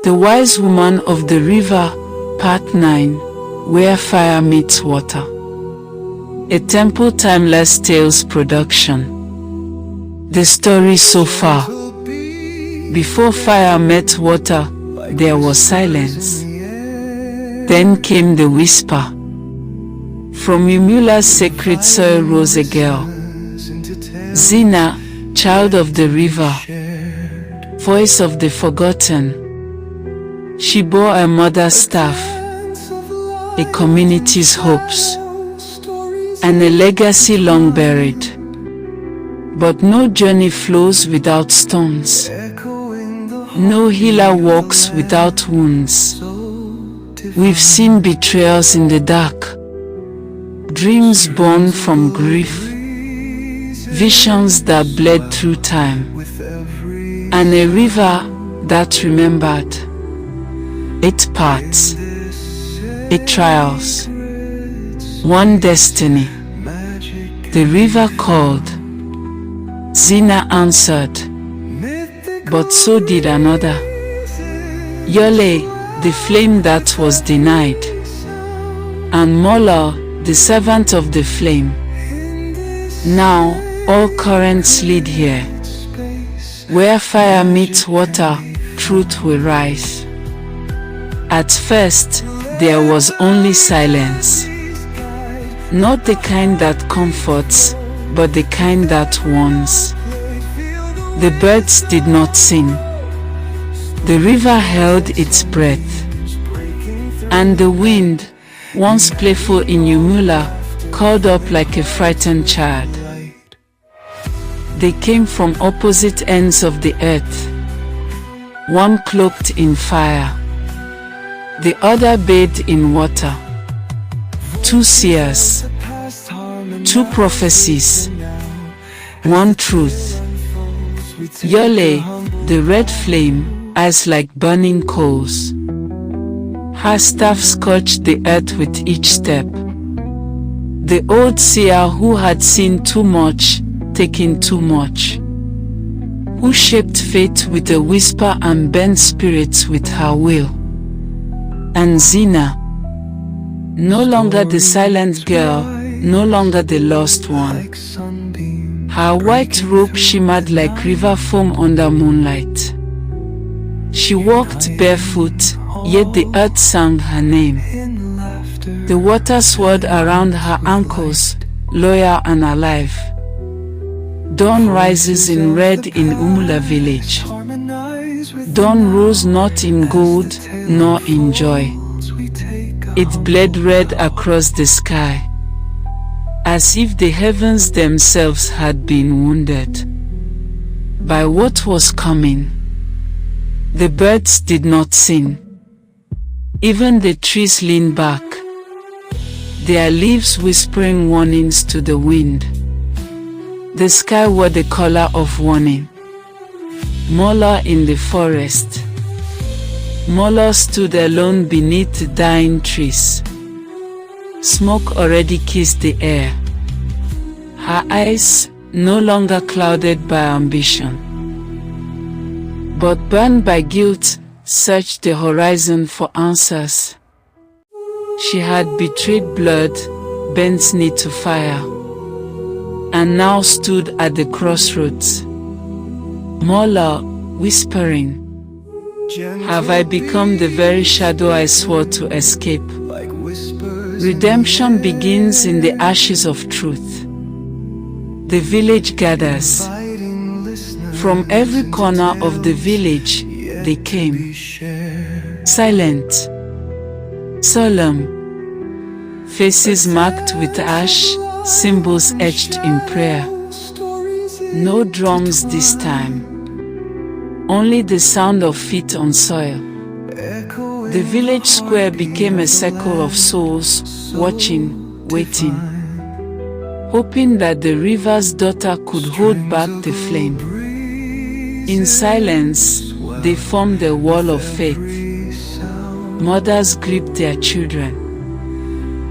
The Wise Woman of the River, Part 9, Where Fire Meets Water. A Temple Timeless Tales Production. The story so far. Before fire met water, there was silence. Then came the whisper. From Umuola's sacred soil rose a girl. Zina, child of the river, voice of the forgotten. She bore a mother's staff, a community's hopes, and a legacy long buried. But no journey flows without storms. No healer walks without wounds. We've seen betrayals in the dark, dreams born from grief, visions that bled through time, and a river that remembered. 8 paths, 8 trials, 1 destiny. The river called. Zina answered, but so did another. Yole, the flame that was denied, and Mola, the servant of the flame. Now all currents lead here. Where fire meets water, truth will rise. At first, there was only silence. Not the kind that comforts, but the kind that warns. The birds did not sing. The river held its breath. And the wind, once playful in Umuola, called up like a frightened child. They came from opposite ends of the earth. One cloaked in fire, the other bathed in water. 2 seers, 2 prophecies, 1 truth. Yole, the red flame, eyes like burning coals. Her staff scorched the earth with each step. The old seer who had seen too much, taken too much. Who shaped fate with a whisper and bent spirits with her will. And Zina, no longer the silent girl, no longer the lost one. Her white robe shimmered like river foam under moonlight. She walked barefoot, yet the earth sang her name. The water swirled around her ankles, loyal and alive. Dawn rises in red in Umuola Village. Dawn rose not in gold, nor in joy. It bled red across the sky, as if the heavens themselves had been wounded by what was coming. The birds did not sing. Even the trees leaned back, their leaves whispering warnings to the wind. The sky wore the color of warning. Mola in the forest. Mola stood alone beneath the dying trees. Smoke already kissed the air. Her eyes, no longer clouded by ambition, but burned by guilt, searched the horizon for answers. She had betrayed blood, bent knee to fire, and now stood at the crossroads. Mola, whispering, have I become the very shadow I swore to escape? Redemption begins in the ashes of truth. The village gathers. From every corner of the village, they came. Silent, solemn, faces marked with ash, symbols etched in prayer. No drums this time. Only the sound of feet on soil. The village square became a circle of souls, watching, waiting, hoping that the river's daughter could hold back the flame. In silence, they formed a wall of faith. Mothers gripped their children.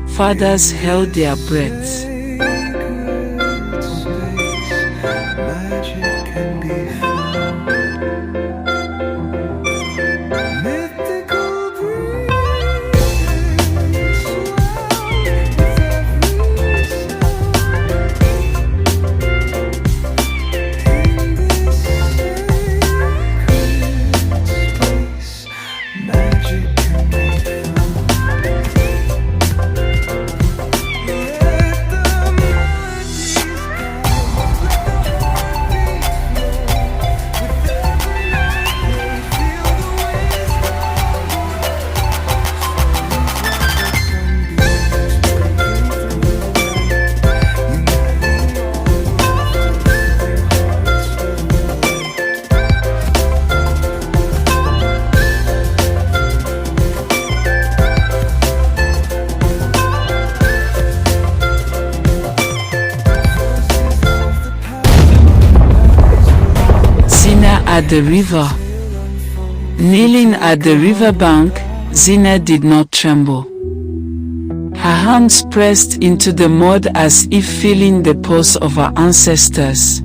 Fathers held their breaths. Magic can be found. at the river. Kneeling at the riverbank, Zina did not tremble. Her hands pressed into the mud as if feeling the pulse of her ancestors.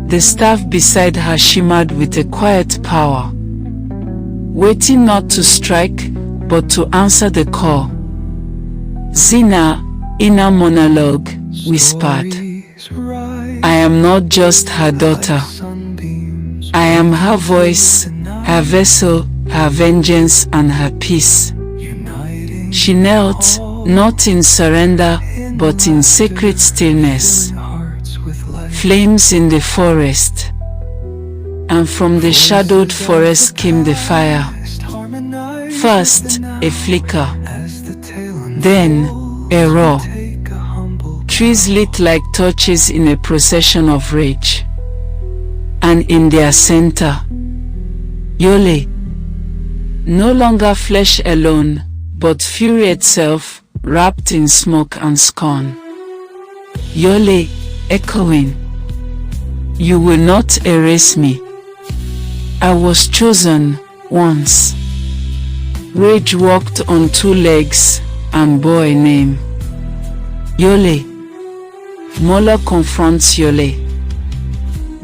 The staff beside her shimmered with a quiet power, waiting not to strike, but to answer the call. Zina, inner monologue, whispered, "I am not just her daughter. I am her voice, her vessel, her vengeance and her peace." She knelt, not in surrender, but in sacred stillness. Flames in the forest, and from the shadowed forest came the fire. First, a flicker, then a roar. Trees lit like torches in a procession of rage. And in their center, Yole, no longer flesh alone, but fury itself, wrapped in smoke and scorn. Yole, echoing, "You will not erase me. I was chosen once." Rage walked on two legs and bore a name. Yole. Mola confronts Yole.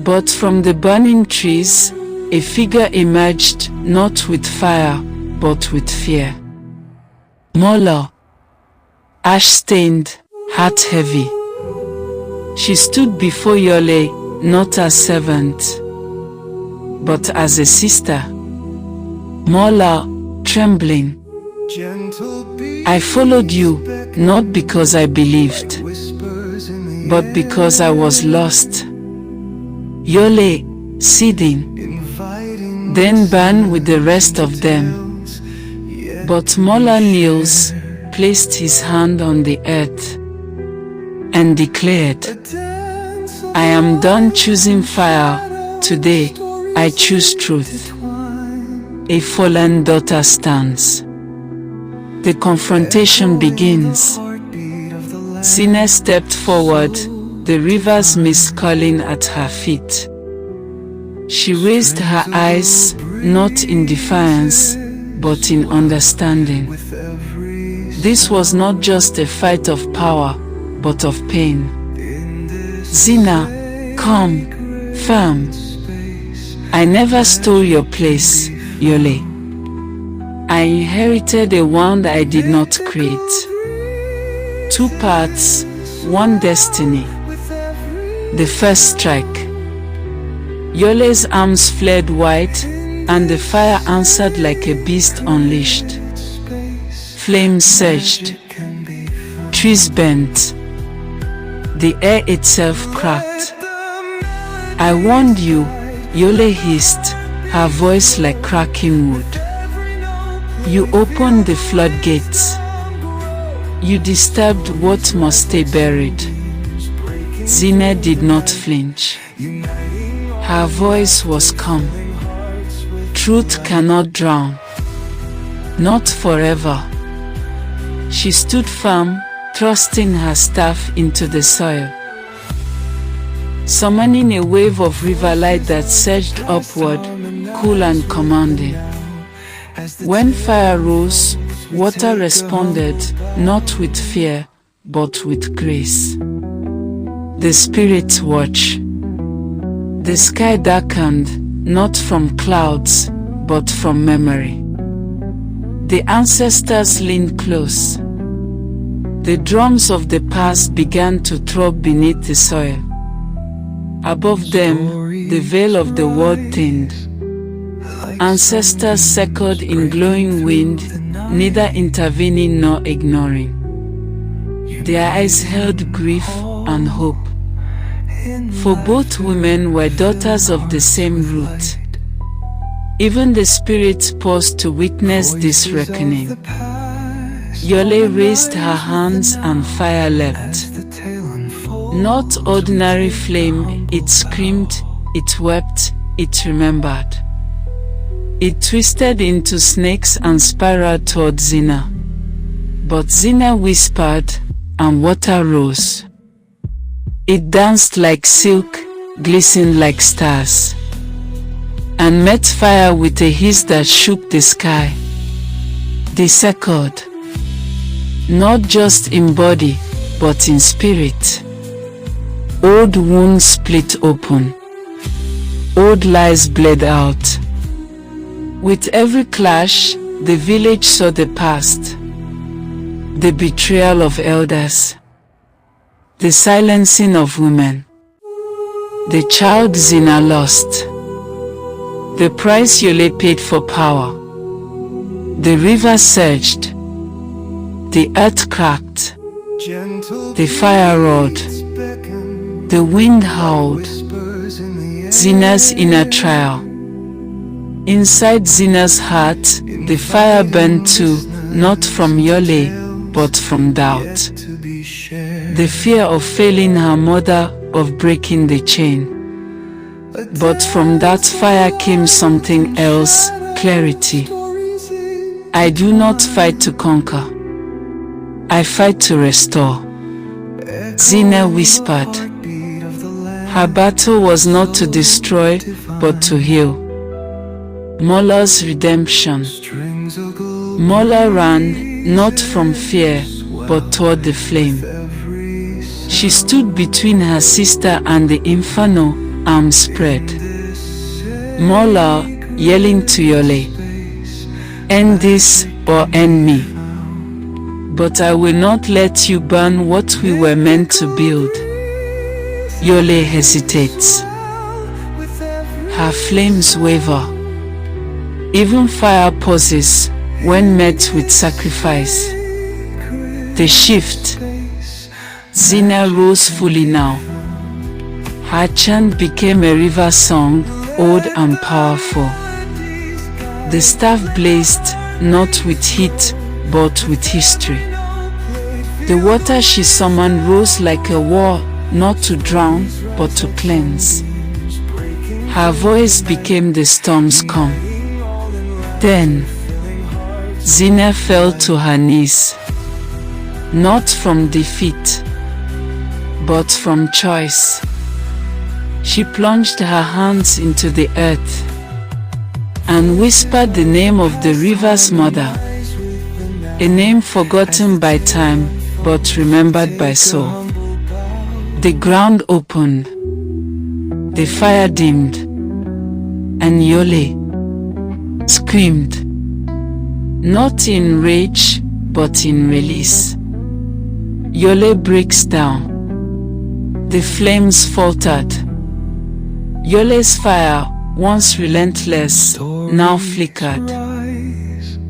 But from the burning trees, a figure emerged, not with fire, but with fear. Mola, ash-stained, heart-heavy. She stood before Yole, not as servant, but as a sister. Mola, trembling, "I followed you, not because I believed, but because I was lost." Yole, seething, "Then burn with the rest of them." But Mola kneels, placed his hand on the earth, and declared, "I am done choosing fire. Today, I choose truth." A fallen daughter stands. The confrontation begins. Zina stepped forward, the river's mist calling at her feet. She raised her eyes, not in defiance, but in understanding. This was not just a fight of power, but of pain. "Zina, calm, firm. I never stole your place, Yole. I inherited a wound I did not create. Two paths, one destiny. The first strike." Yole's arms flared wide, and the fire answered like a beast unleashed. Flames surged. Trees bent. The air itself cracked. "I warned you," Yole hissed, her voice like cracking wood. "You opened the floodgates. You disturbed what must stay buried." Zina did not flinch. Her voice was calm. "Truth cannot drown. Not forever." She stood firm, thrusting her staff into the soil, summoning a wave of riverlight that surged upward, cool and commanding. When fire rose, water responded, not with fear, but with grace. The spirits watch. The sky darkened, not from clouds, but from memory. The ancestors leaned close. The drums of the past began to throb beneath the soil. Above them, the veil of the world thinned. Ancestors circled in glowing wind, neither intervening nor ignoring. Their eyes held grief and hope. For both women were daughters of the same root. Even the spirits paused to witness this reckoning. Yole raised her hands and fire leapt. Not ordinary flame, it screamed, it wept, it remembered. It twisted into snakes and spiraled toward Zina. But Zina whispered, and water rose. It danced like silk, glistened like stars. and met fire with a hiss that shook the sky. The second, not just in body, but in spirit. Old wounds split open. Old lies bled out. With every clash, the village saw the past. The betrayal of elders. The silencing of women. The child Zina lost. The price Yole paid for power. The river surged. The earth cracked. The fire roared. The wind howled. Zina's inner trial. Inside Zina's heart, the fire burned too, not from Yole, but from doubt. The fear of failing her mother, of breaking the chain. But from that fire came something else, clarity. I do not fight to conquer. I fight to restore. Zina whispered. Her battle was not to destroy, but to heal. Mola's redemption. Mola ran, not from fear, but toward the flame. She stood between her sister and the inferno, arms spread. Mola, yelling to Yole, end this or end me. But I will not let you burn what we were meant to build. Yole hesitates. Her flames waver. Even fire pauses when met with sacrifice. The shift. Zina rose fully now. Her chant became a river song, old and powerful. The staff blazed, not with heat, but with history. The water she summoned rose like a war, not to drown, but to cleanse. Her voice became the storm's calm. Then, Zina fell to her knees. Not from defeat, but from choice. She plunged her hands into the earth and whispered the name of the river's mother, a name forgotten by time, but remembered by soul. The ground opened, the fire dimmed, and Yole screamed, not in rage, but in release. Yole breaks down. The flames faltered. Yole's fire, once relentless, now flickered.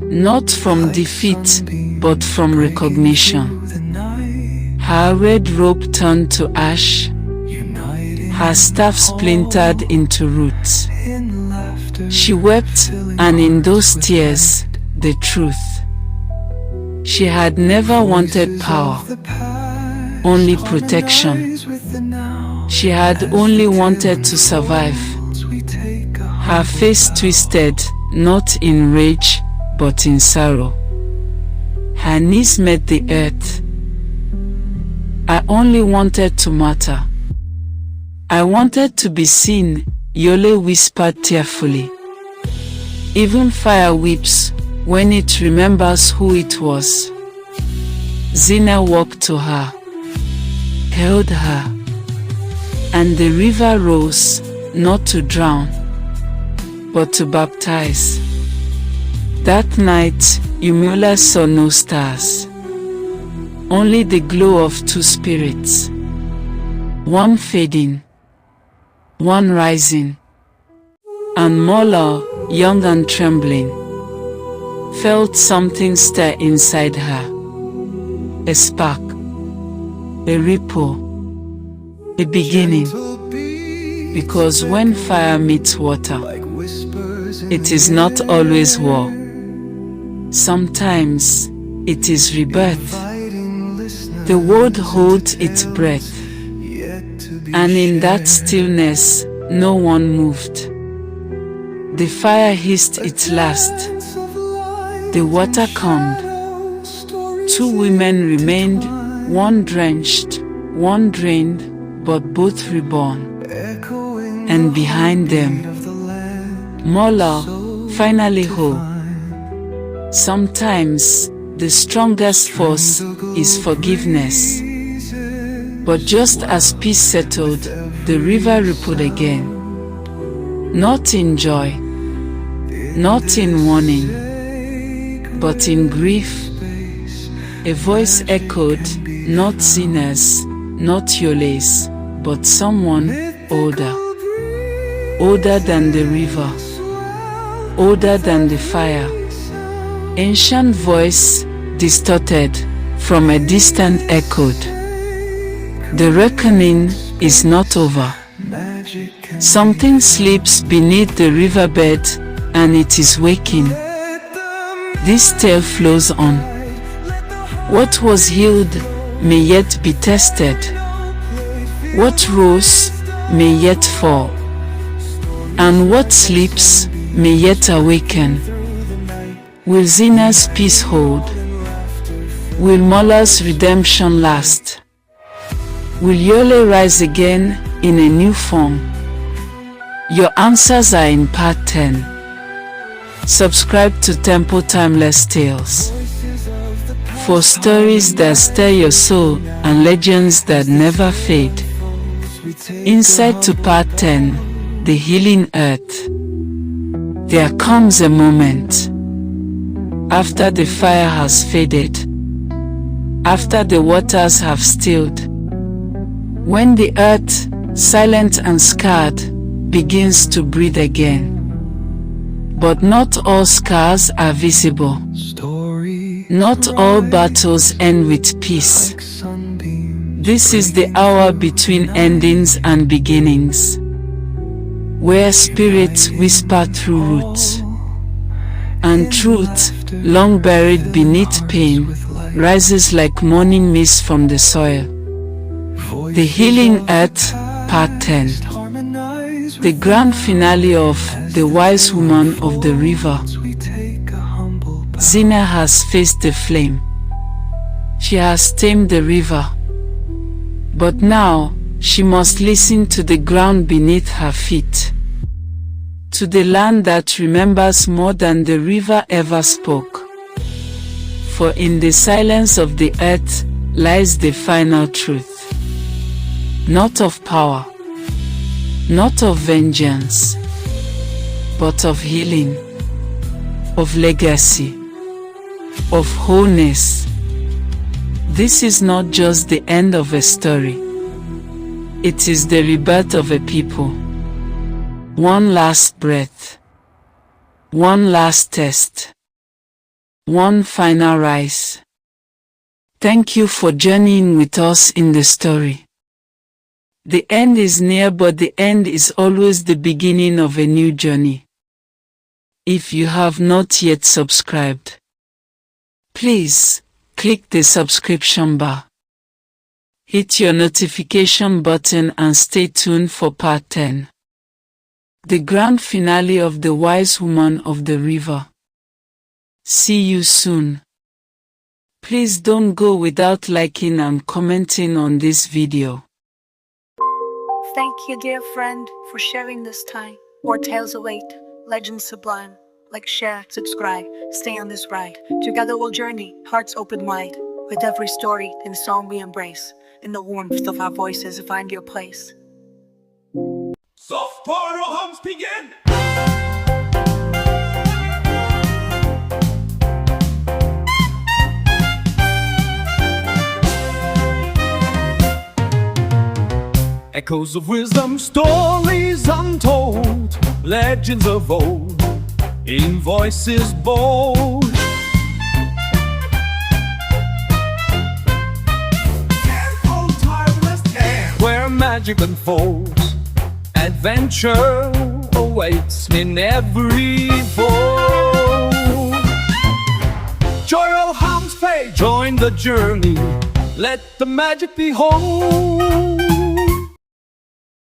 Not from defeat, but from recognition. Her red robe turned to ash. Her staff splintered into roots. She wept, and in those tears, the truth. She had never wanted power, only protection. She had only wanted to survive. Her face twisted, not in rage, but in sorrow. Her knees met the earth. I only wanted to matter. I wanted to be seen, Yole whispered tearfully. Even fire weeps when it remembers who it was. Zina walked to her, held her, and the river rose, not to drown, but to baptize. That night, Umuola saw no stars, only the glow of two spirits, one fading, one rising, and Mola, young and trembling, felt something stir inside her, a spark, a ripple, a beginning, because when fire meets water, it is not always war. Sometimes it is rebirth. The world holds its breath, and in that stillness, no one moved. The fire hissed its last. The water calmed. Two women remained, one drenched, one drained, but both reborn. And behind them, Mola, finally whole. Sometimes, the strongest force is forgiveness. But just as peace settled, the river rippled again. Not in joy, not in warning, but in grief. A voice echoed, not Zina's, not Yole's, but someone older. Older than the river, older than the fire. Ancient voice, distorted, from a distant echoed. The reckoning is not over. Something sleeps beneath the riverbed, and it is waking. This tale flows on. What was healed may yet be tested. What rose may yet fall. And what sleeps may yet awaken. Will Zina's peace hold? Will Mola's redemption last? Will Yole rise again in a new form? Your answers are in part 10. Subscribe to Temple Timeless Tales for stories that stir your soul and legends that never fade. Insight to part 10, The Healing Earth. There comes a moment, after the fire has faded, after the waters have stilled, when the earth, silent and scarred, begins to breathe again. But not all scars are visible. Not all battles end with peace. This is the hour between endings and beginnings, where spirits whisper through roots, and truth, long buried beneath pain, rises like morning mist from the soil. The Healing Earth, Part 10. The grand finale of The Wise Woman of the River. Zina has faced the flame. She has tamed the river. But now, she must listen to the ground beneath her feet. To the land that remembers more than the river ever spoke. For in the silence of the earth lies the final truth. Not of power, not of vengeance, but of healing, of legacy, of wholeness. This is not just the end of a story. It is the rebirth of a people. One last breath, one last test, one final rise. Thank you for journeying with us in the story. The end is near, but the end is always the beginning of a new journey. If you have not yet subscribed, please click the subscription bar. Hit your notification button and stay tuned for part 10. The grand finale of The Wise Woman of the River. See you soon. Please don't go without liking and commenting on this video. Thank you, dear friend, for sharing this time. More tales await, legends sublime. Like, share, subscribe, stay on this ride. Together we'll journey, hearts open wide. With every story and song we embrace. In the warmth of our voices, find your place. Soft portal hums begin. Echoes of wisdom, stories untold, legends of old, in voices bold. Temple Timeless Tales, where magic unfolds, adventure awaits in every fold. Joyful hums fade, join the journey, let the magic behold.